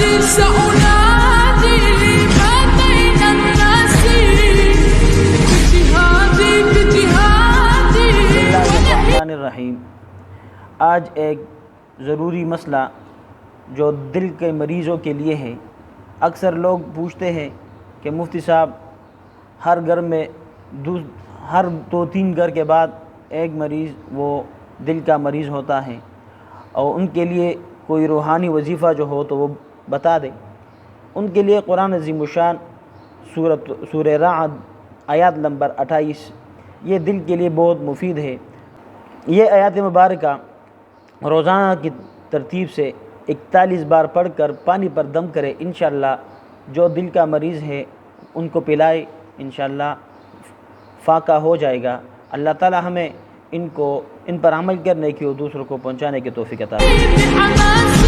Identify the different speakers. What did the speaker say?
Speaker 1: سأنادي ما بين الناس بجهادي
Speaker 2: الرحمن الرحیم۔ آج ایک ضروری مسئلہ جو دل کے مریضوں کے لیے ہے۔ اکثر لوگ پوچھتے ہیں کہ مفتی صاحب ہر گھر میں ہر 2-3 گھر کے بعد ایک مریض وہ دل کا مریض ہوتا ہے، اور ان کے لیے کوئی روحانی وظیفہ جو ہو تو وہ بتا دیں۔ ان کے لیے قرآن عظیم الشان سورہ رعد آیات نمبر 28 یہ دل کے لیے بہت مفید ہے۔ یہ آیات مبارکہ روزانہ کی ترتیب سے 41 بار پڑھ کر پانی پر دم کرے، انشاءاللہ جو دل کا مریض ہے ان کو پلائے، انشاءاللہ فاقہ ہو جائے گا۔ اللہ تعالی ہمیں ان پر عمل کرنے کی اور دوسروں کو پہنچانے کی توفیق عطا فرمائے۔